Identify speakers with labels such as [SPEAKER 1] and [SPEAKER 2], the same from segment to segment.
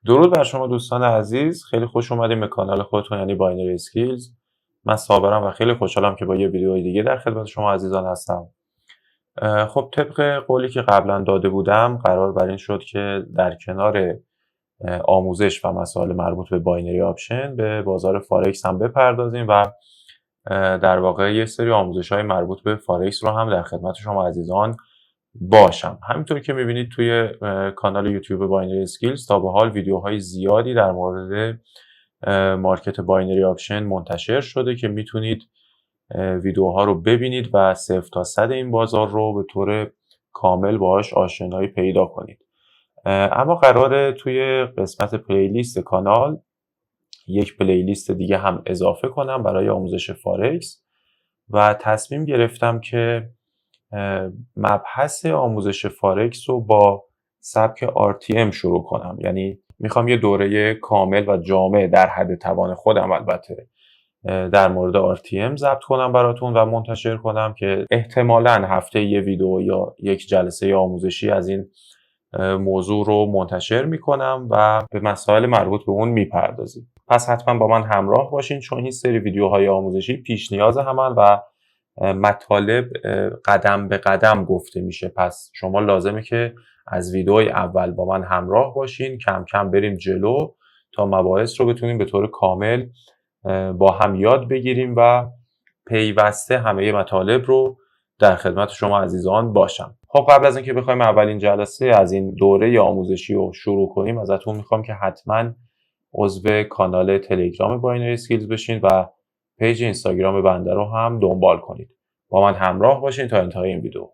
[SPEAKER 1] درود بر شما دوستان عزیز، خیلی خوش اومدیم به کانال خودتون یعنی باینری اسکیلز. من صابرم و خیلی خوشحالم که با یه ویدیوی دیگه در خدمت شما عزیزان هستم. خب طبق قولی که قبلا داده بودم قرار بر این شد که در کنار آموزش و مسائل مربوط به باینری آپشن به بازار فارکس هم بپردازیم و در واقع یه سری آموزش‌های مربوط به فارکس رو هم در خدمت شما عزیزان باشم. همینطور که می‌بینید توی کانال یوتیوب باینری اسکیلز تا به حال ویدیوهای زیادی در مورد مارکت باینری آپشن منتشر شده که میتونید ویدیوها رو ببینید و 0 تا 100 این بازار رو به طور کامل باهاش آشنایی پیدا کنید. اما قراره توی قسمت پلیلیست کانال یک پلیلیست دیگه هم اضافه کنم برای آموزش فارکس و تصمیم گرفتم که مبحث آموزش فارکس رو با سبک RTM شروع کنم. یعنی میخوام یه دوره کامل و جامع در حد توان خودم البته در مورد RTM ضبط کنم براتون و منتشر کنم که احتمالاً هفته یه ویدیو یا یک جلسه آموزشی از این موضوع رو منتشر میکنم و به مسائل مربوط به اون میپردازیم. پس حتما با من همراه باشین چون این سری ویدیوهای آموزشی پیش نیاز همن و مطالب قدم به قدم گفته میشه. پس شما لازمه که از ویدیوی اول با من همراه باشین، کم کم بریم جلو تا مباحث رو بتونیم به طور کامل با هم یاد بگیریم و پیوسته همه مطالب رو در خدمت شما عزیزان باشم. خب قبل از اینکه بخوایم اولین جلسه از این دوره آموزشی رو شروع کنیم ازتون میخوام که حتما عضو کانال تلگرام باینری اسکیلز بشین و پیج اینستاگرام بنده رو هم دنبال کنید. با من همراه باشین تا انتهای این ویدیو.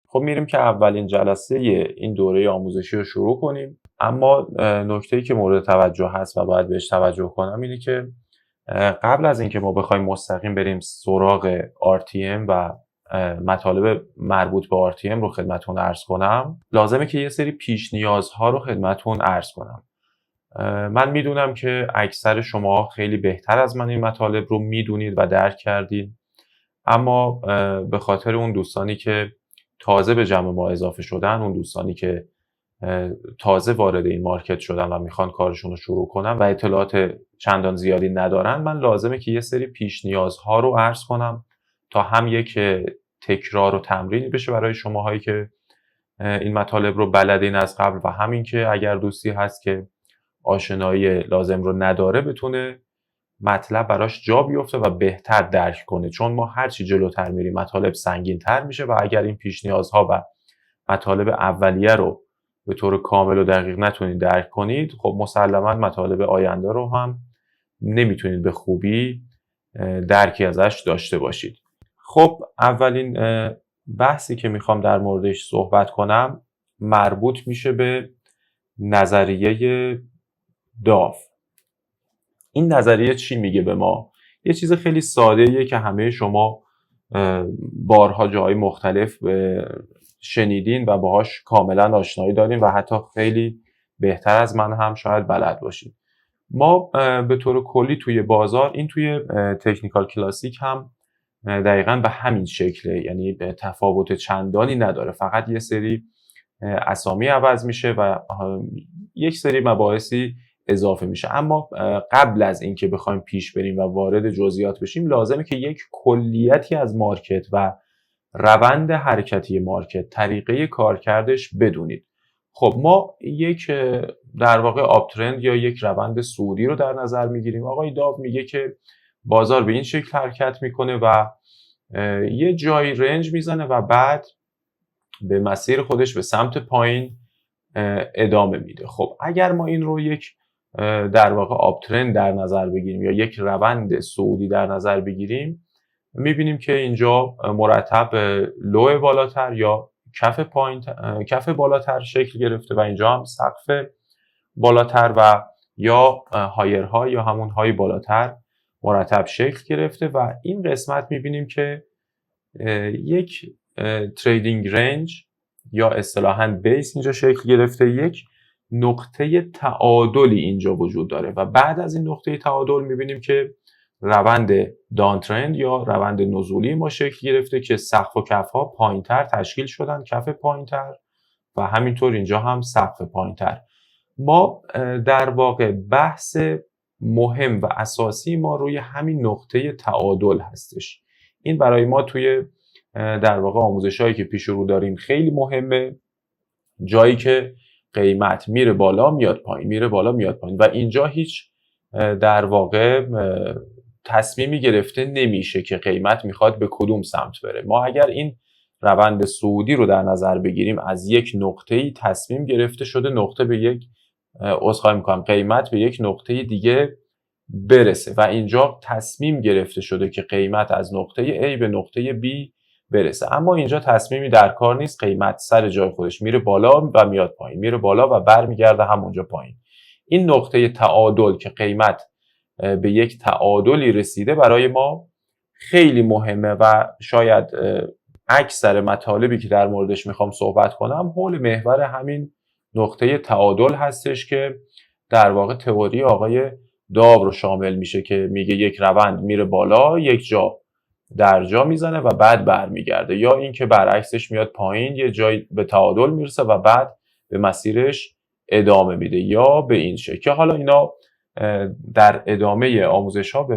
[SPEAKER 1] خب میریم که اولین جلسه این دوره آموزشی رو شروع کنیم. اما نکته‌ای که مورد توجه هست و باید بهش توجه کنم اینه که قبل از اینکه ما بخوایم مستقیم بریم سراغ RTM و مطالب مربوط به RTM رو خدمتتون عرض کنم، لازمه که یه سری پیش نیازها رو خدمتتون عرض کنم. من میدونم که اکثر شما خیلی بهتر از من این مطالب رو میدونید و درک کردید، اما به خاطر اون دوستانی که تازه به جمع ما اضافه شدن، اون دوستانی که تازه وارد این مارکت شدن و میخوان کارشون رو شروع کنن و اطلاعات چندان زیادی ندارن، من لازمه که یه سری پیش نیازها رو عرض کنم تا هم یک تکرار و تمرینی بشه برای شماهایی که این مطالب رو بلدین از قبل و همین که اگر دوستی هست که آشنایی لازم رو نداره بتونه مطلب براش جا بیفته و بهتر درک کنه. چون ما هرچی جلوتر میریم مطالب سنگین تر میشه و اگر این پیش نیازها و مطالب اولیه رو به طور کامل و دقیق نتونید درک کنید، خب مسلما مطالب آینده رو هم نمیتونید به خوبی درکی ازش داشته باشید. خب اولین بحثی که میخوام در موردش صحبت کنم مربوط میشه به نظریه داو. این نظریه چی میگه به ما؟ یه چیز خیلی ساده‌ایه که همه شما بارها جای مختلف شنیدین و باهاش کاملا آشنایی دارین و حتی خیلی بهتر از من هم شاید بلد باشید. ما به طور کلی توی بازار، این توی تکنیکال کلاسیک هم دقیقاً به همین شکله، یعنی به تفاوت چندانی نداره، فقط یه سری اسامی عوض میشه و یک سری مباحثی اضافه میشه. اما قبل از اینکه بخوایم پیش بریم و وارد جزئیات بشیم لازمه که یک کلیتی از مارکت و روند حرکتی مارکت، طریقه کارکردش بدونید. خب ما یک در واقع آپ ترند یا یک روند صعودی رو در نظر میگیریم. آقای داو میگه که بازار به این شکل حرکت میکنه و یه جایی رنج میزنه و بعد به مسیر خودش به سمت پایین ادامه میده. خب اگر ما این رو یک در واقع آپ ترند در نظر بگیریم یا یک روند صعودی در نظر بگیریم، میبینیم که اینجا مرتب لو بالاتر یا کف بالاتر شکل گرفته و اینجا هم سقف بالاتر و یا هایرها یا همون های بالاتر مرتب شکل گرفته و این قسمت میبینیم که یک تریدینگ رنج یا اصطلاحاً بیس اینجا شکل گرفته، یک نقطه تعادلی اینجا وجود داره و بعد از این نقطه تعادل میبینیم که روند دان ترند یا روند نزولی ما شکل گرفته که سقف و کف‌ها پایین‌تر تشکیل شدن، کف پایین‌تر و همینطور اینجا هم سقف پایین‌تر. ما در واقع بحث مهم و اساسی ما روی همین نقطه تعادل هستش. این برای ما توی در واقع آموزش‌هایی که پیش رو داریم خیلی مهمه، جایی که قیمت میره بالا میاد پایین، میره بالا میاد پایین و اینجا هیچ در واقع تصمیمی گرفته نمیشه که قیمت میخواد به کدوم سمت بره. ما اگر این روند صعودی رو در نظر بگیریم، از یک نقطه‌ای تصمیم گرفته شده نقطه به یک قیمت به یک نقطه دیگه برسه و اینجا تصمیم گرفته شده که قیمت از نقطه A به نقطه B برسه، اما اینجا تصمیمی در کار نیست، قیمت سر جای خودش میره بالا و میاد پایین، میره بالا و برمیگرده همونجا پایین. این نقطه تعادل که قیمت به یک تعادلی رسیده برای ما خیلی مهمه و شاید اکثر مطالبی که در موردش میخوام صحبت کنم حول محور همین نقطه تعادل هستش که در واقع تئوری آقای داو رو شامل میشه که میگه یک روند میره بالا، یک جا در جا میزنه و بعد برمیگرده، یا اینکه برعکسش میاد پایین، یه جای به تعادل میرسه و بعد به مسیرش ادامه میده، یا به این شکل. حالا اینا در ادامه آموزش ها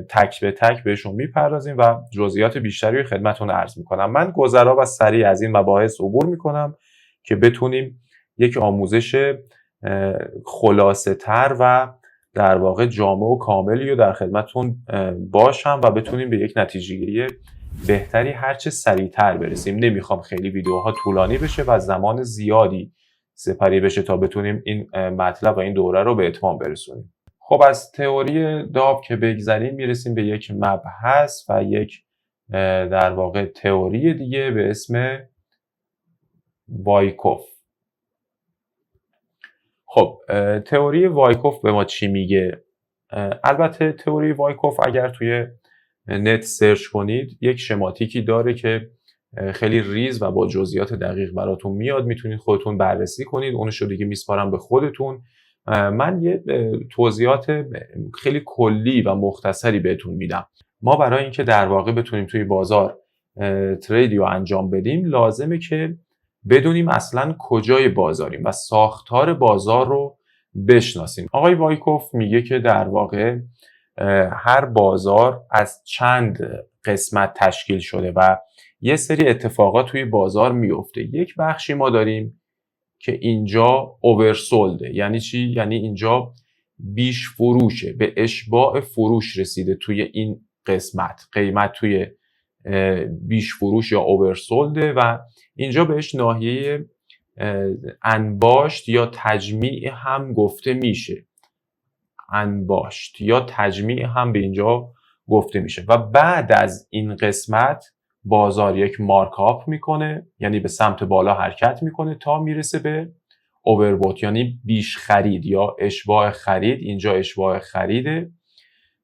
[SPEAKER 1] تک به تک بهشون میپردازیم و جزئیات بیشتری رو خدمتتون عرض میکنم. من گذرا و سریع از این مباحث عبور میکنم که بتونیم یک آموزش خلاصه تر و در واقع جامع و کاملی رو در خدمتتون باشم و بتونیم به یک نتیجه گیری بهتری هرچه سریعتر برسیم. نمیخوام خیلی ویدیوها طولانی بشه و زمان زیادی سپری بشه تا بتونیم این مطلب و این دوره رو به اتمام برسونیم. خب از تئوری داو که بگذریم میرسیم به یک مبحث و یک در واقع تئوری دیگه به اسم وایکوف. خب تئوری وایکوف به ما چی میگه؟ البته تئوری وایکوف اگر توی نت سرچ کنید یک شماتیکی داره که خیلی ریز و با جزئیات دقیق براتون میاد، میتونید خودتون بررسی کنید، اونش رو دیگه میسپارم به خودتون. من یه توضیحات خیلی کلی و مختصری بهتون میدم. ما برای اینکه در واقع بتونیم توی بازار تریدی رو انجام بدیم لازمه که بدونیم اصلا کجای بازاریم و ساختار بازار رو بشناسیم. آقای وایکوف میگه که در واقع هر بازار از چند قسمت تشکیل شده و یه سری اتفاقات توی بازار میفته. یک بخشی ما داریم که اینجا اوورسولده. یعنی چی؟ یعنی اینجا بیش فروشه، به اشباع فروش رسیده توی این قیمت توی بیش فروش یا اوورسولده و اینجا بهش ناحیه انباشت یا تجمیع هم گفته میشه. انباشت یا تجمیع هم به اینجا گفته میشه و بعد از این قسمت بازار یک مارکاپ میکنه، یعنی به سمت بالا حرکت میکنه تا میرسه به اووربوت، یعنی بیش خرید یا اشباع خرید. اینجا اشباع خریده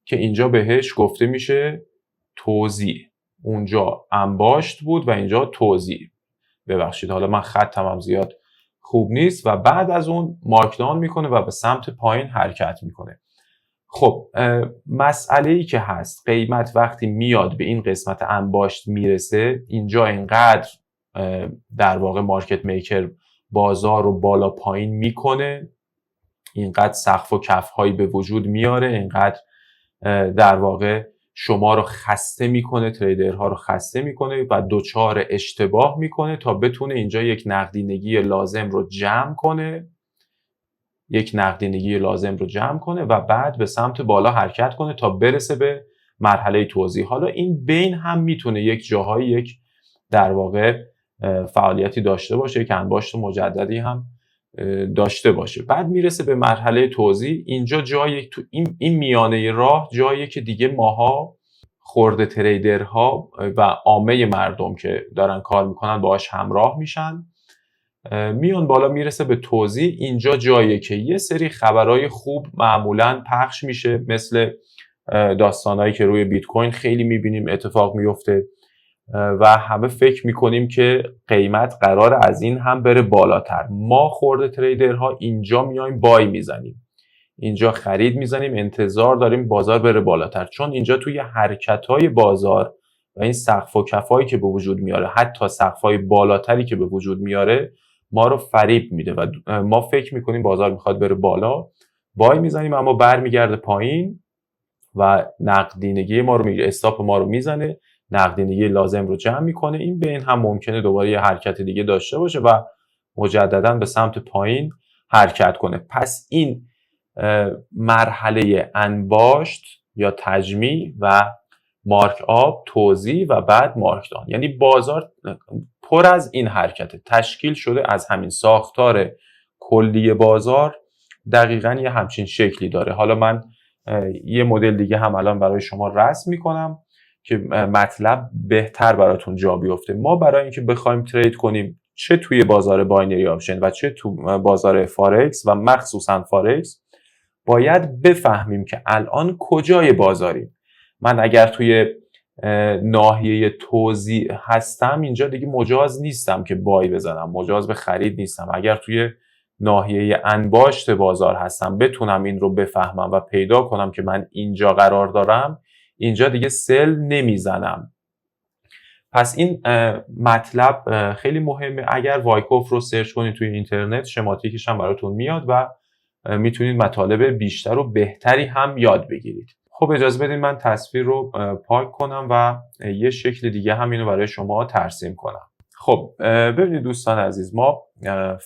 [SPEAKER 1] که اینجا بهش گفته میشه توزیع. اونجا انباشت بود و اینجا توزیع. ببخشید حالا من خطم هم زیاد خوب نیست. و بعد از اون مارکداون میکنه و به سمت پایین حرکت میکنه. خب مسئله ای که هست، قیمت وقتی میاد به این قسمت انباشت میرسه، اینجا اینقدر در واقع مارکت میکر بازار رو بالا پایین میکنه، اینقدر سقف و کف هایی به وجود میاره، اینقدر در واقع شما رو خسته میکنه، تریدرها رو خسته میکنه و دوچار اشتباه میکنه تا بتونه اینجا یک نقدینگی لازم رو جمع کنه، و بعد به سمت بالا حرکت کنه تا برسه به مرحله توزیع. حالا این بین هم میتونه یک جاهایی یک در واقع فعالیتی داشته باشه که انباشت مجددی هم داشته باشه. بعد میرسه به مرحله توزیع. اینجا جایی تو این میانه راه جایی که دیگه ماها خرده تریدرها و عامه مردم که دارن کار میکنن باهاش همراه میشن، میان بالا، میرسه به توزیع. اینجا جاییه که یه سری خبرهای خوب معمولاً پخش میشه، مثل داستانایی که روی بیت کوین خیلی میبینیم اتفاق میفته و همه فکر میکنیم که قیمت قرار از این هم بره بالاتر. ما خرده تریدرها اینجا میایم بای میزنیم. اینجا خرید میزنیم، انتظار داریم بازار بره بالاتر، چون اینجا توی حرکت‌های بازار و این سقف و کفایی که به وجود میاره، حتی سقف‌های بالاتری که به وجود میاره، ما رو فریب میده و ما فکر میکنیم بازار میخواد بره بالا، بای میزنیم اما برمیگرده پایین و نقدینگی ما رو میگیره، استاپ ما رو میزنه، نقدینگی لازم رو جمع میکنه. این بین هم ممکنه دوباره یه حرکت دیگه داشته باشه و مجددا به سمت پایین حرکت کنه. پس این مرحله انباشت یا تجمیع و مارک آپ، توزیع و بعد مارک دان، یعنی بازار پر از این حرکته، تشکیل شده از همین ساختار کلی بازار، دقیقاً یه همچین شکلی داره. حالا من یه مدل دیگه هم الان برای شما رسم میکنم که مطلب بهتر براتون جا بیفته. ما برای اینکه بخوایم ترید کنیم، چه توی بازار باینری آپشن و چه تو بازار فارکس و مخصوصا فارکس، باید بفهمیم که الان کجای بازاریم. من اگر توی ناحیه توزیع هستم، اینجا دیگه مجاز نیستم که بای بزنم، مجاز به خرید نیستم. اگر توی ناحیه انباشت بازار هستم، بتونم این رو بفهمم و پیدا کنم که من اینجا قرار دارم، اینجا دیگه سل نمیزنم. پس این مطلب خیلی مهمه. اگر وایکوف رو سرچ کنید توی اینترنت، شماتیکش هم براتون میاد و میتونید مطالب بیشتر و بهتری هم یاد بگیرید. خب اجازه بدید من تصویر رو پاک کنم و یه شکل دیگه هم اینو برای شما ترسیم کنم. خب ببینید دوستان عزیز، ما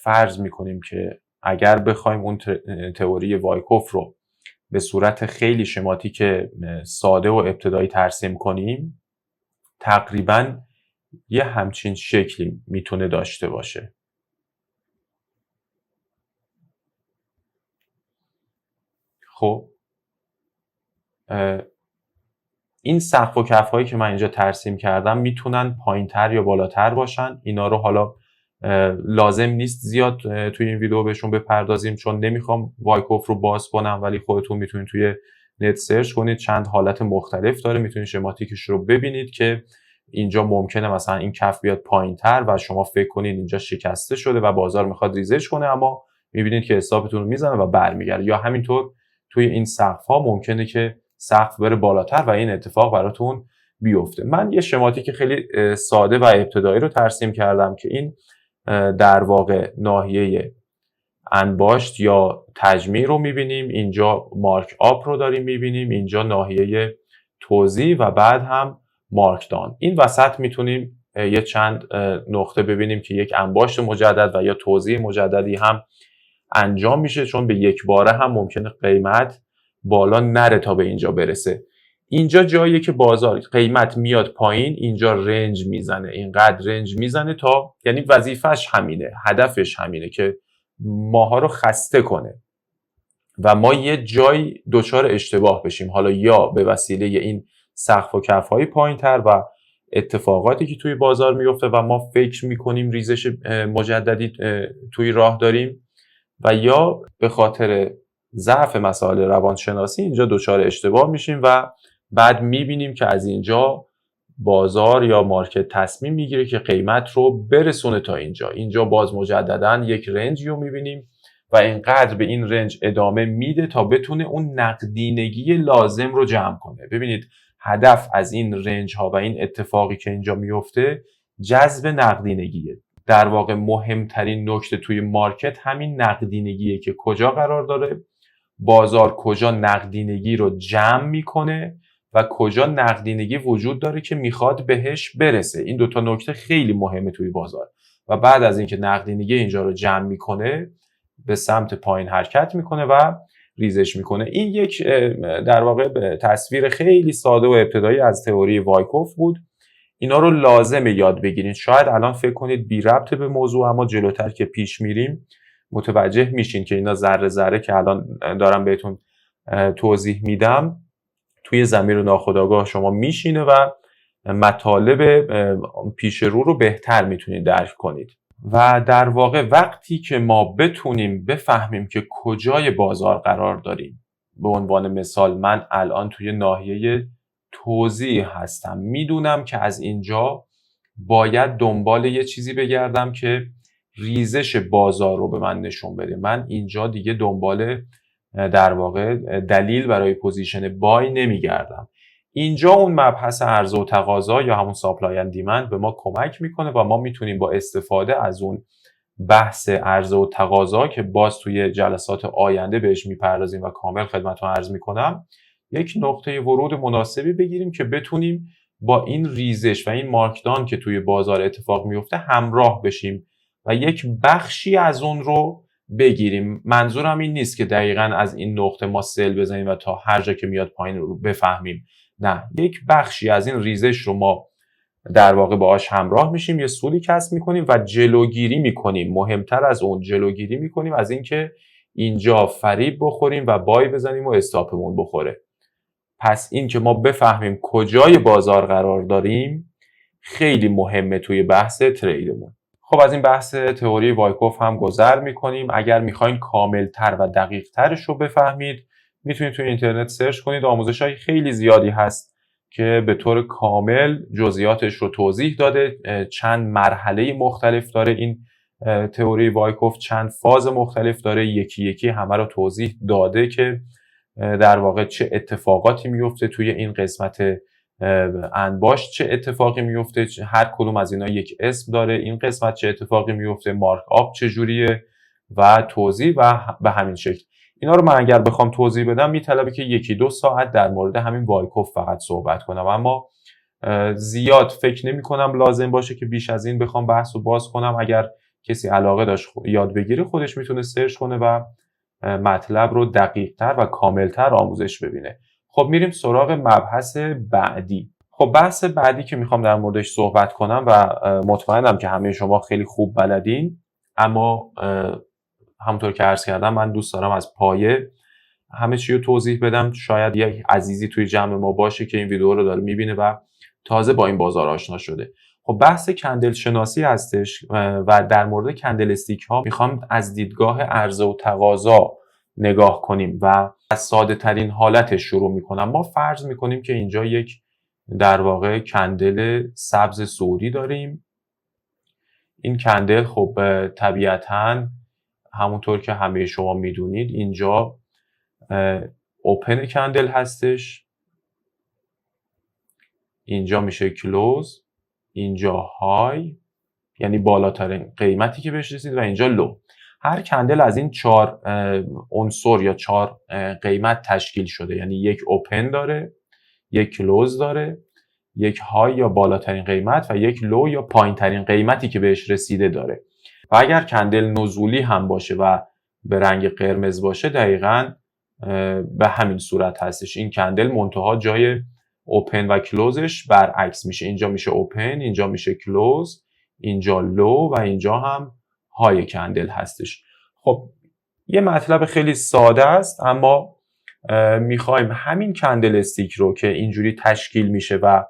[SPEAKER 1] فرض میکنیم که اگر بخوایم اون تئوری وایکوف رو به صورت خیلی شماتیک ساده و ابتدایی ترسیم کنیم، تقریبا یه همچین شکلی میتونه داشته باشه. خب این سقف و کف هایی که من اینجا ترسیم کردم میتونن پایینتر یا بالاتر باشن. اینا رو حالا لازم نیست زیاد توی این ویدیو بهشون بپردازیم، چون نمیخوام وایکوف رو باز کنم، ولی خودتون میتونید توی نت سرچ کنید، چند حالت مختلف داره، میتونید شماتیکش رو ببینید که اینجا ممکنه مثلا این کف بیاد پایینتر و شما فکر کنید اینجا شکسته شده و بازار میخواد ریزش کنه، اما میبینید که استاپتون رو میزنه و برمیگرده. یا همینطور توی این سقف ها ممکنه که سقف بره بالاتر و این اتفاق براتون بیفته. من یه شماتیک خیلی ساده و ابتدایی رو ترسیم کردم که این در واقع ناحیه انباشت یا تجمیع رو میبینیم، اینجا مارک آپ رو داریم میبینیم، اینجا ناحیه توزیع و بعد هم مارک دان. این وسط میتونیم یه چند نقطه ببینیم که یک انباشت مجدد و یا توزیع مجددی هم انجام میشه، چون به یک باره هم ممکنه قیمت بالا نره تا به اینجا برسه. اینجا جاییه که بازار قیمت میاد پایین، اینجا رنج میزنه، اینقدر رنج میزنه تا، یعنی وظیفش همینه، هدفش همینه که ماها رو خسته کنه و ما یه جای دچار اشتباه بشیم، حالا یا به وسیله این سقف و کف‌های پایین‌تر و اتفاقاتی که توی بازار میفته و ما فکر میکنیم ریزش مجددی توی راه داریم، و یا به خاطر ضعف مسائل روانشناسی اینجا دچار اشتباه میشیم و بعد میبینیم که از اینجا بازار یا مارکت تصمیم میگیره که قیمت رو برسونه تا اینجا باز مجددا یک رنجی رو میبینیم و اینقدر به این رنج ادامه میده تا بتونه اون نقدینگی لازم رو جمع کنه. ببینید هدف از این رنج ها و این اتفاقی که اینجا میفته جذب نقدینگیه. در واقع مهمترین نکته توی مارکت همین نقدینگیه که کجا قرار داره بازار، کجا نقدینگی رو جمع میکنه و کجا نقدینگی وجود داره که میخواد بهش برسه. این دوتا نکته خیلی مهمه توی بازار و بعد از اینکه نقدینگی اینجا رو جمع میکنه به سمت پایین حرکت میکنه و ریزش میکنه. این یک در واقع تصویر خیلی ساده و ابتدایی از تئوری وایکوف بود. اینا رو لازمه یاد بگیرید. شاید الان فکر کنید بی ربط به موضوع، اما جلوتر که پیش میریم متوجه میشین که اینا ذره ذره که الان دارم بهتون توضیح میدم توی ضمیر ناخودآگاه شما میشینه و مطالب پیش رو بهتر میتونید درک کنید. و در واقع وقتی که ما بتونیم بفهمیم که کجای بازار قرار داریم، به عنوان مثال من الان توی ناحیه توزیع هستم، میدونم که از اینجا باید دنبال یه چیزی بگردم که ریزش بازار رو به من نشون بده. من اینجا دیگه دنبال در واقع دلیل برای پوزیشن بای نمیگردم. اینجا اون مبحث عرضه و تقاضا یا همون ساپلای اند دیمند به ما کمک میکنه و ما میتونیم با استفاده از اون بحث عرضه و تقاضا که باز توی جلسات آینده بهش میپردازیم و کامل خدمتتون عرض میکنم، یک نقطه ورود مناسبی بگیریم که بتونیم با این ریزش و این مارکدان که توی بازار اتفاق میفته همراه بشیم و یک بخشی از اون رو بگیریم. منظورم این نیست که دقیقاً از این نقطه ما سل بزنیم و تا هر جا که میاد پایین رو بفهمیم. نه، یک بخشی از این ریزش رو ما در واقع باهاش همراه میشیم، یه سودی کسب میکنیم و جلوگیری میکنیم. مهمتر از اون جلوگیری میکنیم از اینکه اینجا فریب بخوریم و بای بزنیم و استاپمون بخوره. پس این که ما بفهمیم کجای بازار قرار داریم خیلی مهمه توی بحث تریدمون. خب از این بحث تئوری وایکوف هم گذر میکنیم. اگر میخواین کاملتر و دقیقترش رو بفهمید میتونید توی اینترنت سرچ کنید. آموزش‌های خیلی زیادی هست که به طور کامل جزئیاتش رو توضیح داده. چند مرحله مختلف داره این تئوری وایکوف، چند فاز مختلف داره، یکی یکی همه رو توضیح داده که در واقع چه اتفاقاتی میفته توی این قسمت انباشت، چه اتفاقی میفته، هر کدوم از اینا یک اسم داره، این قسمت چه اتفاقی میفته، مارک آپ چجوریه و توضیح و به همین شکل. اینا رو من اگر بخوام توضیح بدم میطلبه که 1-2 ساعت در مورد همین وایکوف فقط صحبت کنم، اما زیاد فکر نمی کنم لازم باشه که بیش از این بخوام بحث رو باز کنم. اگر کسی علاقه داشت یاد بگیره خودش میتونه سرچ کنه و مطلب رو دقیق‌تر و کاملتر آموزش ببینه. خب میریم سراغ مبحث بعدی. خب بحث بعدی که میخوام در موردش صحبت کنم و مطمئنم که همه شما خیلی خوب بلدین، اما همونطور که عرض کردم من دوست دارم از پایه همه چی رو توضیح بدم. شاید یک عزیزی توی جمع ما باشه که این ویدیو رو داره میبینه و تازه با این بازار آشنا شده. خب بحث کندل شناسی هستش و در مورد کندل استیک ها میخوام از دیدگاه عرضه و تقاضا نگاه کنیم و از ساده ترین حالتش شروع میکنم. ما فرض میکنیم که اینجا یک در واقع کندل سبز سعودی داریم. این کندل خب طبیعتاً همونطور که همه شما میدونید اینجا اوپن کندل هستش، اینجا میشه کلوز، اینجا های یعنی بالاترین قیمتی که بهش رسید و اینجا لو. هر کندل از این 4 عنصر یا 4 قیمت تشکیل شده، یعنی یک اوپن داره، یک کلوز داره، یک های یا بالاترین قیمت و یک لو یا پایین ترین قیمتی که بهش رسیده داره. و اگر کندل نزولی هم باشه و به رنگ قرمز باشه دقیقاً به همین صورت هستش. این کندل منتها جای اوپن و کلوزش برعکس میشه. اینجا میشه اوپن، اینجا میشه کلوز، اینجا لو و اینجا هم های کندل هستش. خب یه مطلب خیلی ساده است، اما میخوایم همین کندل استیک رو که اینجوری تشکیل میشه و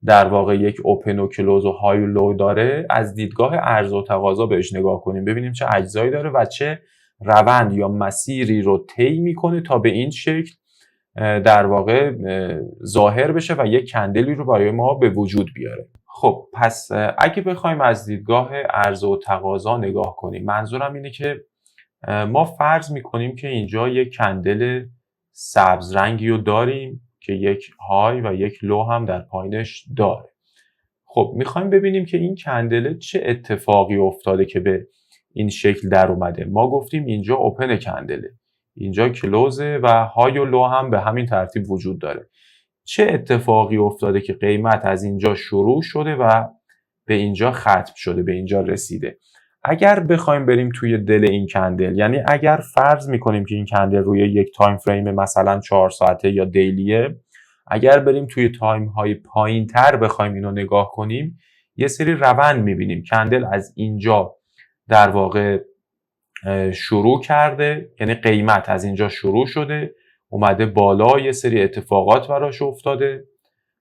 [SPEAKER 1] در واقع یک اوپن و کلوز و های و لو داره از دیدگاه عرضه و تقاضا بهش نگاه کنیم، ببینیم چه اجزایی داره و چه روند یا مسیری رو طی میکنه تا به این شکل در واقع ظاهر بشه و یک کندلی رو برای ما به وجود بیاره. خب پس اگه بخوایم از دیدگاه عرضه و تقاضا نگاه کنیم، منظورم اینه که ما فرض میکنیم که اینجا یک کندل سبز رنگی رو داریم که یک های و یک لو هم در پایینش داره. خب میخوایم ببینیم که این کندل چه اتفاقی افتاده که به این شکل در اومده. ما گفتیم اینجا اوپن کندله، اینجا کلوزه و های و لو هم به همین ترتیب وجود داره. چه اتفاقی افتاده که قیمت از اینجا شروع شده و به اینجا ختم شده، به اینجا رسیده؟ اگر بخوایم بریم توی دل این کندل، یعنی اگر فرض میکنیم که این کندل روی یک تایم فریم مثلا 4 ساعته یا دیلیه، اگر بریم توی تایم های پایین تر بخوایم اینو نگاه کنیم یه سری روند میبینیم. کندل از اینجا در واقع شروع کرده، یعنی قیمت از اینجا شروع شده اومده بالا، یه سری اتفاقات براش افتاده،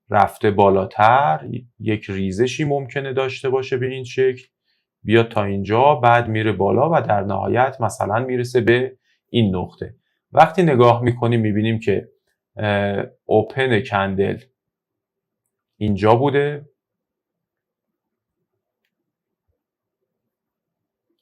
[SPEAKER 1] رفته بالاتر، یک ریزشی ممکنه داشته باشه به این شکل، بیاد تا اینجا، بعد میره بالا و در نهایت مثلا میرسه به این نقطه. وقتی نگاه میکنیم میبینیم که اوپن کندل اینجا بوده،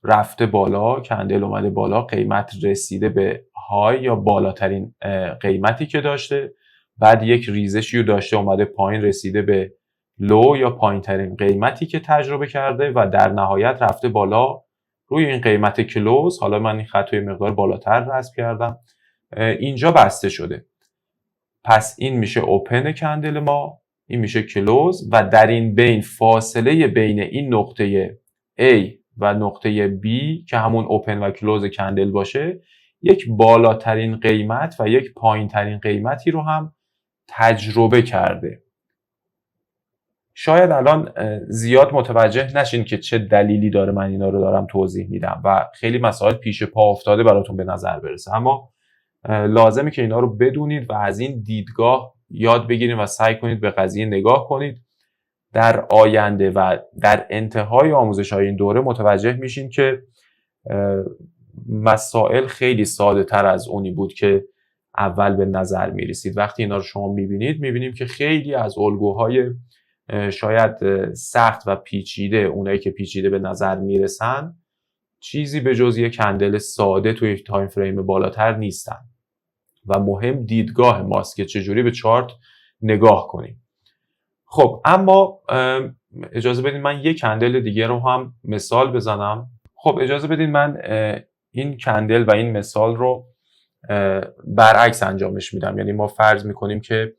[SPEAKER 1] رفته بالا، کندل اومده بالا، قیمت رسیده به های یا بالاترین قیمتی که داشته، بعد یک ریزشی رو داشته اومده پایین رسیده به لو یا پایین ترین قیمتی که تجربه کرده و در نهایت رفته بالا روی این قیمت کلوز. حالا من این خط رو مقدار بالاتر رسم کردم، اینجا بسته شده. پس این میشه اوپن کندل ما، این میشه کلوز و در این بین فاصله بین این نقطه A و نقطه B که همون اوپن و کلوز کندل باشه یک بالاترین قیمت و یک پایین ترین قیمتی رو هم تجربه کرده. شاید الان زیاد متوجه نشین که چه دلیلی داره من اینا رو دارم توضیح میدم و خیلی مسائل پیش پا افتاده براتون به نظر برسه، اما لازمه که اینا رو بدونید و از این دیدگاه یاد بگیرید و سعی کنید به قضیه نگاه کنید. در آینده و در انتهای آموزش‌های این دوره متوجه میشین که مسائل خیلی ساده تر از اونی بود که اول به نظر میرسید. وقتی اینا رو شما میبینیم که خیلی از الگوهای شاید سخت و پیچیده، اونایی که پیچیده به نظر میرسن، چیزی به جز یک کندل ساده توی تایم فریم بالاتر نیستن و مهم دیدگاه ماست که چجوری به چارت نگاه کنیم. خب اما اجازه بدین من یک کندل دیگه رو هم مثال بزنم. خب اجازه بدین من این کندل و این مثال رو برعکس انجامش میدم. یعنی ما فرض میکنیم که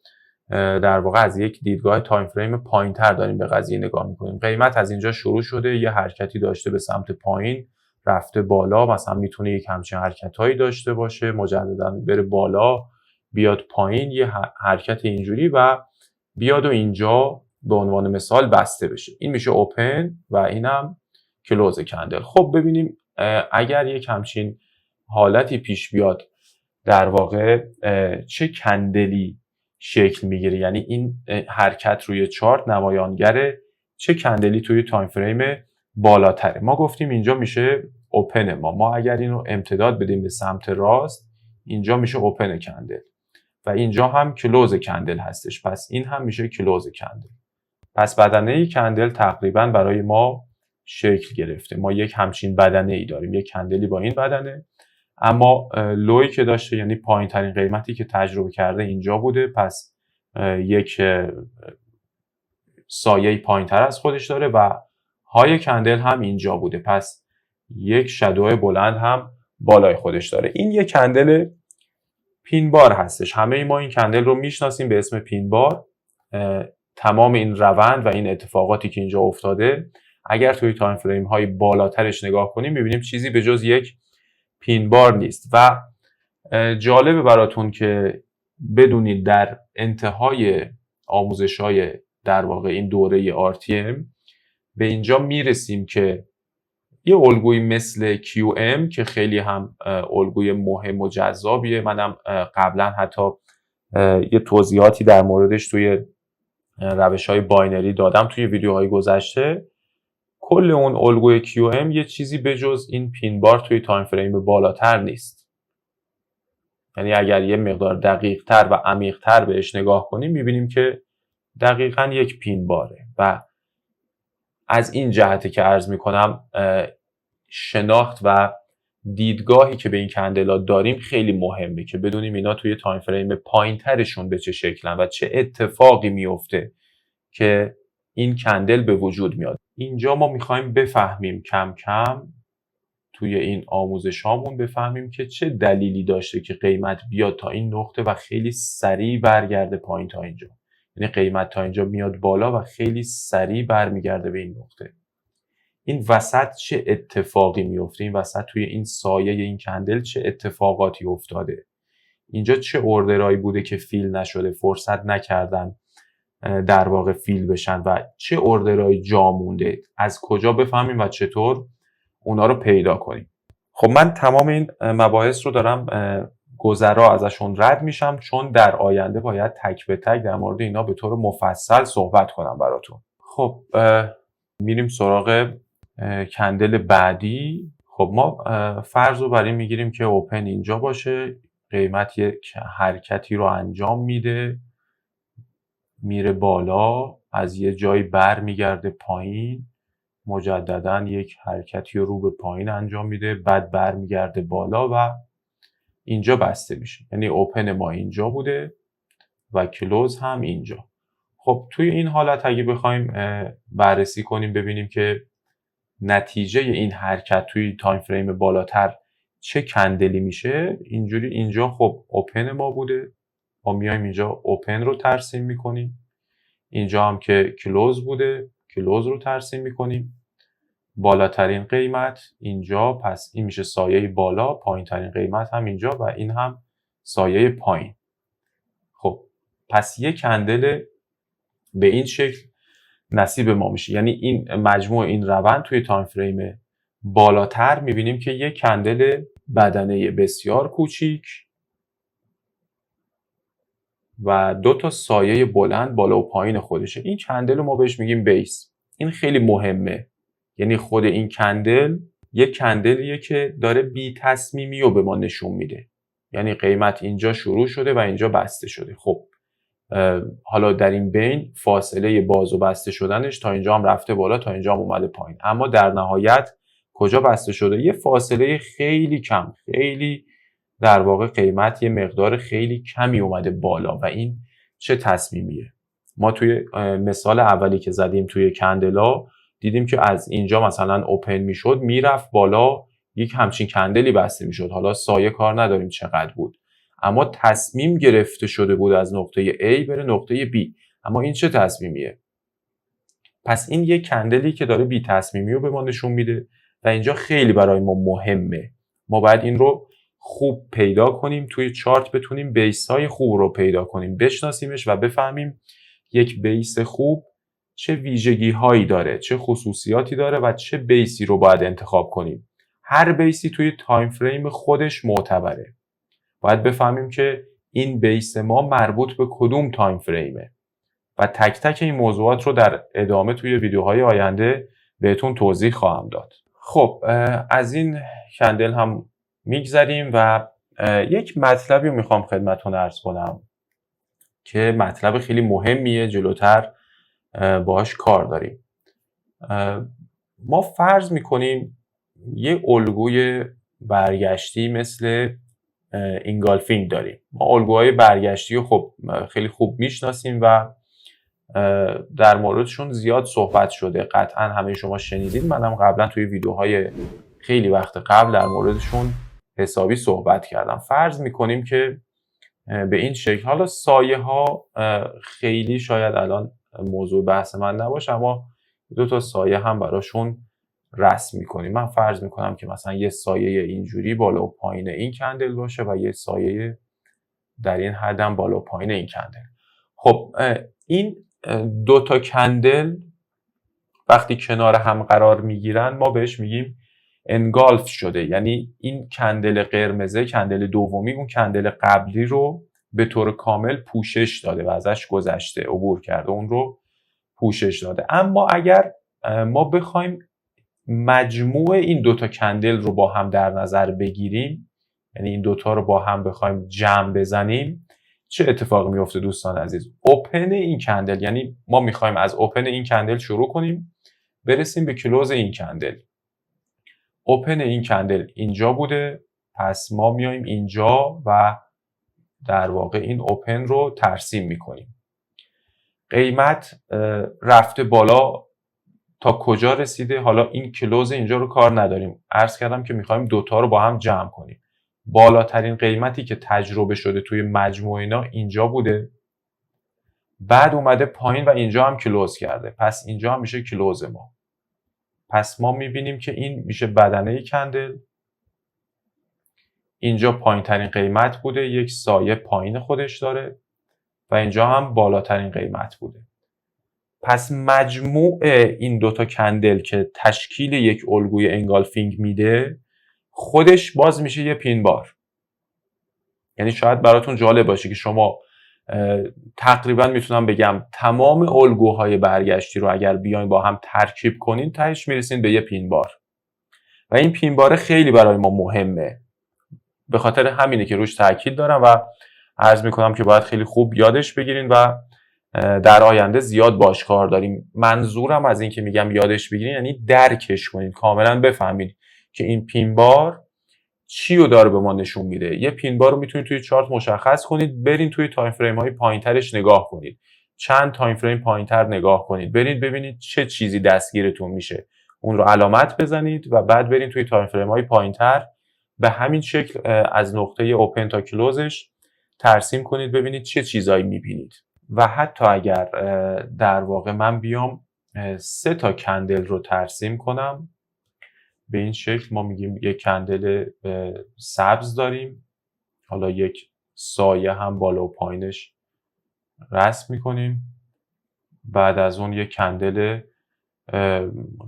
[SPEAKER 1] در واقع از یک دیدگاه تایم فریم پایین‌تر داریم به قضیه نگاه میکنیم. قیمت از اینجا شروع شده، یه حرکتی داشته به سمت پایین، رفته بالا، مثلا میتونه یک همچین حرکتایی داشته باشه، مجددا بره بالا، بیاد پایین، یه حرکت اینجوری و بیاد و اینجا به عنوان مثال بسته بشه. این میشه اوپن و اینم کلوز کندل. خب ببینیم اگر یک همچین حالتی پیش بیاد در واقع چه کندلی شکل میگیره، یعنی این حرکت روی چارت نمایانگر چه کندلی توی تایم فریم بالاتره. ما گفتیم اینجا میشه اوپن ما اگر اینو امتداد بدیم به سمت راست اینجا میشه اوپن کندل و اینجا هم کلوز کندل هستش، پس این هم میشه کلوز کندل. پس بدنه کندل تقریبا برای ما شکل گرفته. ما یک همچین بدنه ای داریم، یک کندلی با این بدنه، اما لوی که داشته یعنی پایین ترین قیمتی که تجربه کرده اینجا بوده، پس یک سایه پایین تر از خودش داره و های کندل هم اینجا بوده، پس یک شادو بلند هم بالای خودش داره. این یک کندل پین بار هستش. همه ما این کندل رو میشناسیم به اسم پین بار. تمام این روند و این اتفاقاتی که اینجا افتاده اگر توی تایم فریم های بالاترش نگاه کنیم میبینیم چیزی به جز یک پین بار نیست و جالبه براتون که بدونید در انتهای آموزش های در واقع این دوره RTM به اینجا میرسیم که یه الگوی مثل QM که خیلی هم الگوی مهم و جذابیه، منم قبلا حتی یه توضیحاتی در موردش توی روش‌های باینری دادم توی ویدیوهای گذشته. کل اون الگوی QM یه چیزی به جز این پین بار توی تایم فریم بالاتر نیست. یعنی اگر یه مقدار دقیق تر و عمیق تر بهش نگاه کنیم میبینیم که دقیقاً یک پین باره و از این جهته که عرض میکنم شناخت و دیدگاهی که به این کندلا داریم خیلی مهمه که بدونیم اینا توی تایم فریم پایین ترشون به چه شکلن و چه اتفاقی میفته که این کندل به وجود میاد. اینجا ما میخوایم بفهمیم کم کم توی این آموزش هامون بفهمیم که چه دلیلی داشته که قیمت بیاد تا این نقطه و خیلی سریع برگرده پایین تا اینجا. یعنی قیمت تا اینجا میاد بالا و خیلی سریع برمیگرده به این نقطه. این وسط چه اتفاقی میفته؟ این وسط توی این سایه این کندل چه اتفاقاتی افتاده؟ اینجا چه اوردرایی بوده که فیل نشده، فرصت نکردن در واقع فیل بشن و چه اوردرایی جا مونده؟ از کجا بفهمیم و چطور اونا رو پیدا کنیم؟ خب من تمام این مباحث رو دارم گذرا ازشون رد میشم چون در آینده باید تک به تک در مورد اینا به طور مفصل صحبت کنم براتون. خب میریم سراغ کندل بعدی. خب ما فرض رو بر این میگیریم که اوپن اینجا باشه، قیمت یک حرکتی رو انجام میده، میره بالا، از یه جایی بر میگرده پایین، مجددا یک حرکتی رو به پایین انجام میده، بعد برمیگرده بالا و اینجا بسته میشه. یعنی اوپن ما اینجا بوده و کلوز هم اینجا. خب توی این حالت اگه بخوایم بررسی کنیم ببینیم که نتیجه این حرکت توی تایم فریم بالاتر چه کندلی میشه، اینجوری اینجا خب اوپن ما بوده، ما میایم اینجا اوپن رو ترسیم میکنیم، اینجا هم که کلوز بوده کلوز رو ترسیم میکنیم، بالاترین قیمت اینجا، پس این میشه سایه بالا، پایین ترین قیمت هم اینجا و این هم سایه پایین. خب پس یک کندل به این شکل نصیب ما میشه. یعنی این مجموع این روند توی تایم فریم بالاتر میبینیم که یک کندل بدنه بسیار کوچیک و دو تا سایه بلند بالا و پایین خودشه. این کندل رو ما بهش میگیم بیس. این خیلی مهمه. یعنی خود این کندل یک کندلیه که داره بی تصمیمی رو به ما نشون میده. یعنی قیمت اینجا شروع شده و اینجا بسته شده. خب حالا در این بین فاصله باز و بسته شدنش تا اینجا هم رفته بالا، تا اینجا هم اومده پایین، اما در نهایت کجا بسته شده؟ یه فاصله خیلی کم، خیلی در واقع قیمت یه مقدار خیلی کمی اومده بالا و این چه تصمیمیه؟ ما توی مثال اولی که زدیم توی کندلا دیدیم که از اینجا مثلا اوپن میشد میرفت بالا، یک همچین کندلی بسته میشد. حالا سایه کار نداریم چقدر بود، اما تصمیم گرفته شده بود از نقطه A بره نقطه B. اما این چه تصمیمیه؟ پس این یک کندلی که داره بی تصمیمی رو به ما نشون میده و اینجا خیلی برای ما مهمه. ما باید این رو خوب پیدا کنیم، توی چارت بتونیم بیس های خوب رو پیدا کنیم، بشناسیمش و بفهمیم یک بیس خوب چه ویژگی هایی داره، چه خصوصیاتی داره و چه بیسی رو باید انتخاب کنیم. هر بیسی توی تایم فریم خودش معتبره. باید بفهمیم که این بیس ما مربوط به کدوم تایم فریمه و تک تک این موضوعات رو در ادامه توی ویدیوهای آینده بهتون توضیح خواهم داد. خب از این کندل هم میگذریم و یک مطلبی رو میخوام خدمتتون عرض کنم که مطلب خیلی مهمیه، جلوتر باهاش کار داریم. ما فرض میکنیم یه الگوی برگشتی مثل اینگالفینگ داریم. ما الگوهای برگشتی رو خب خیلی خوب میشناسیم و در موردشون زیاد صحبت شده، قطعا همه شما شنیدید. منم قبلا توی ویدیوهای خیلی وقت قبل در موردشون حسابی صحبت کردم. فرض میکنیم که به این شکل، حالا سایه ها خیلی شاید الان موضوع بحث من نباشه، اما دو تا سایه هم براشون رسم میکنیم. من فرض میکنم که مثلا یه سایه اینجوری بالا و پایین این کندل باشه و یه سایه در این حدم بالا و پایین این کندل. خب این دو تا کندل وقتی کنار هم قرار میگیرن ما بهش میگیم انگالف شده. یعنی این کندل قرمزه، کندل دومی، اون کندل قبلی رو به طور کامل پوشش داده و ازش گذشته، عبور کرده، اون رو پوشش داده. اما اگر ما بخوایم مجموع این دوتا کندل رو با هم در نظر بگیریم، یعنی این دوتا رو با هم بخوایم جمع بزنیم، چه اتفاقی میفته دوستان عزیز؟ اوپن این کندل، یعنی ما میخوایم از اوپن این کندل شروع کنیم برسیم به کلوز این کندل. اوپن این کندل اینجا بوده، پس ما میایم اینجا و در واقع این اوپن رو ترسیم میکنیم. قیمت رفته بالا تا کجا رسیده؟ حالا این کلوز اینجا رو کار نداریم، عرض کردم که میخوایم دوتا رو با هم جمع کنیم. بالاترین قیمتی که تجربه شده توی مجموع اینا اینجا بوده، بعد اومده پایین و اینجا هم کلوز کرده، پس اینجا هم میشه کلوز ما. پس ما میبینیم که این میشه بدنه کندل، اینجا پایین ترین قیمت بوده، یک سایه پایین خودش داره و اینجا هم بالاترین قیمت بوده. پس مجموع این دوتا کندل که تشکیل یک الگوی انگالفینگ میده خودش باز میشه یه پین بار. یعنی شاید براتون جالب باشه که شما تقریبا میتونم بگم تمام الگوهای برگشتی رو اگر بیاین با هم ترکیب کنین تهش میرسین به یه پین بار و این پین بار خیلی برای ما مهمه. به خاطر همینه که روش تاکید دارم و عرض میکنم که باید خیلی خوب یادش بگیرین و در آینده زیاد باش کار داریم. منظورم از این که میگم یادش بگیرین یعنی درکش کنید، کاملا بفهمید که این پین بار چی رو داره به ما نشون میده. یه پین بار رو میتونید توی چارت مشخص کنید، برین توی تایم فریم های پایینترش نگاه کنید، چند تایم فریم پایینتر نگاه کنید، برید ببینید چه چیزی دستگیرتون میشه، اون رو علامت بزنید و بعد برین توی تایم فریم های پایینتر به همین شکل از نقطه اوپن تا کلوزش ترسیم کنید، ببینید چه چیزایی میبینید. و حتی اگر در واقع من بیام 3 تا کندل رو ترسیم کنم به این شکل، ما میگیم یک کندل سبز داریم، حالا یک سایه هم بالا و پایینش رسم میکنیم، بعد از اون یک کندل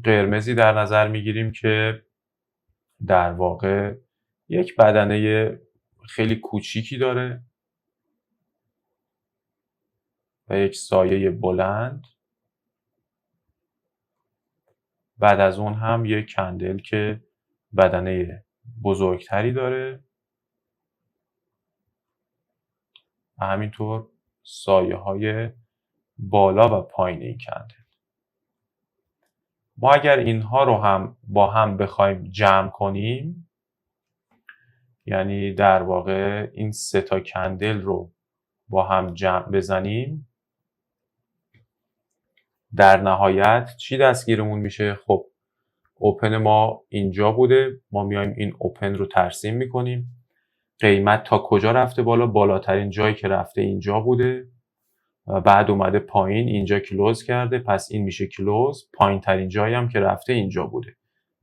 [SPEAKER 1] قرمزی در نظر میگیریم که در واقع یک بدنه خیلی کوچیکی داره و یک سایه بلند، بعد از اون هم یک کندل که بدنه بزرگتری داره و همینطور سایه های بالا و پایین این کندل. ما اگر اینها رو هم با هم بخوایم جمع کنیم، یعنی در واقع این 3 تا کندل رو با هم جمع بزنیم، در نهایت چی دستگیرمون میشه؟ خب اوپن ما اینجا بوده، ما میایم این اوپن رو ترسیم میکنیم، قیمت تا کجا رفته بالا؟ بالاترین جایی که رفته اینجا بوده و بعد اومده پایین، اینجا کلوز کرده، پس این میشه کلوز. پایین ترین جایی هم که رفته اینجا بوده،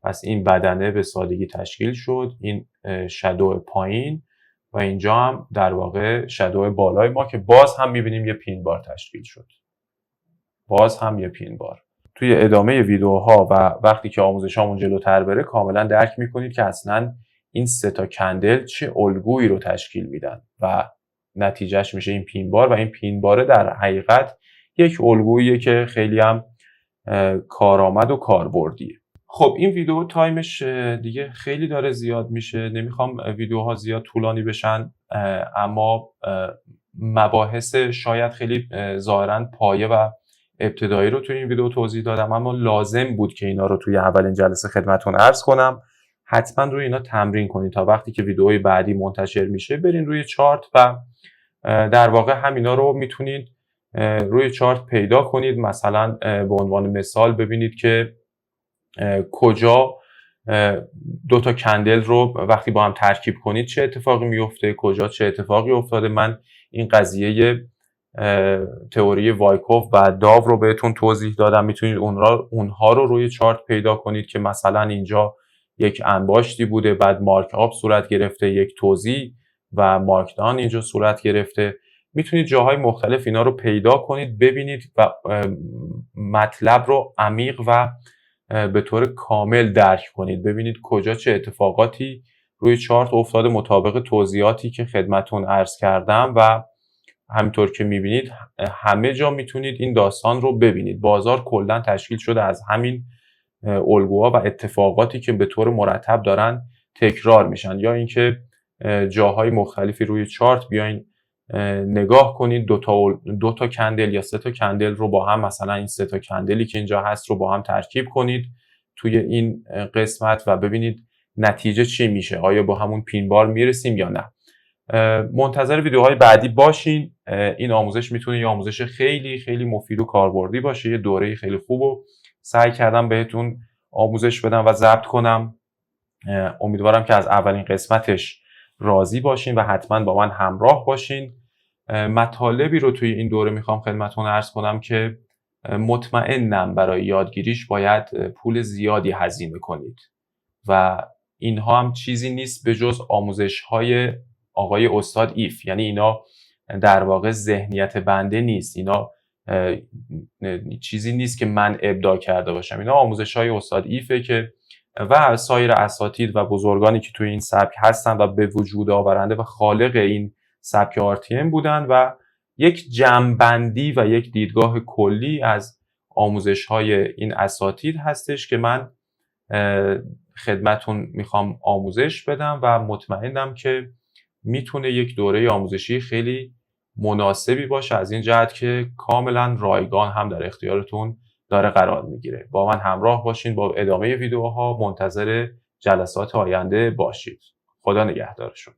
[SPEAKER 1] پس این بدنه به سادگی تشکیل شد، این شادو پایین و اینجا هم در واقع شادو بالای ما که باز هم میبینیم یه پین بار تشکیل شد، باز هم یه پین بار. توی ادامه ویدیوها و وقتی که آموزشامون جلوتر بره کاملا درک میکنید که اصلا این 3 تا کندل چه الگویی رو تشکیل میدن و نتیجهش میشه این پین بار و این پین باره در حقیقت یک الگوییه که خیلی هم کارآمد و کاربردیه. خب این ویدیو تایمش دیگه خیلی داره زیاد میشه، نمیخوام ویدیوها زیاد طولانی بشن، اما مباحث شاید خیلی ظاهرا پایه و ابتدایی رو توی این ویدیو توضیح دادم، اما لازم بود که اینا رو توی اولین جلسه خدمتتون عرض کنم. حتما روی اینا تمرین کنید تا وقتی که ویدیوهای بعدی منتشر میشه برین روی چارت و در واقع همینا رو میتونید روی چارت پیدا کنید. مثلا به عنوان مثال ببینید که کجا 2 تا کندل رو وقتی با هم ترکیب کنید چه اتفاقی میفته، کجا چه اتفاقی افتاده. من این قضیه تئوری وایکوف و داو رو بهتون توضیح دادم، میتونید اونها رو روی چارت پیدا کنید که مثلا اینجا یک انباشتی بوده، بعد مارک آپ صورت گرفته، یک توزیع و مارک داون اینجا صورت گرفته. میتونید جاهای مختلف اینا رو پیدا کنید، ببینید و مطلب رو عمیق و به طور کامل درک کنید، ببینید کجا چه اتفاقاتی روی چارت افتاده مطابق توضیحاتی که خدمتتون عرض کردم و همینطور که میبینید همه جا میتونید این داستان رو ببینید. بازار کلا تشکیل شده از همین الگوها و اتفاقاتی که به طور مرتب دارن تکرار میشن، یا اینکه جاهای مختلفی روی چارت بیاین نگاه کنید 2 تا کندل یا 3 تا کندل رو با هم، مثلا این 3 تا کندلی که اینجا هست رو با هم ترکیب کنید توی این قسمت و ببینید نتیجه چی میشه، آیا با همون پین بار میرسیم یا نه. منتظر ویدیوهای بعدی باشین. این آموزش میتونه یه آموزش خیلی خیلی مفید و کاربردی باشه، یه دوره خیلی خوب و سعی کردم بهتون آموزش بدم و ضبط کنم. امیدوارم که از اولین قسمتش راضی باشین و حتما با من همراه باشین. مطالبی رو توی این دوره میخوام خدمتتون عرض کنم که مطمئنم برای یادگیریش باید پول زیادی هزینه کنید و اینها هم چیزی نیست به جز آموزش‌های آقای استاد ایف، یعنی اینا در واقع ذهنیت بنده نیست، اینا چیزی نیست که من ابداع کرده باشم، اینا آموزش‌های استاد ایفه که و سایر اساتید و بزرگانی که توی این سبک هستن و به وجود آورنده و خالق این سبک RTM بودن و یک جمع‌بندی و یک دیدگاه کلی از آموزش‌های این اساتید هستش که من خدمتون میخوام آموزش بدم و مطمئنم که میتونه یک دوره آموزشی خیلی مناسبی باشه، از این جهت که کاملا رایگان هم در اختیارتون داره قرار میگیره. با من همراه باشین، با ادامه ویدیوها منتظر جلسات آینده باشید. خدا نگهدارشون.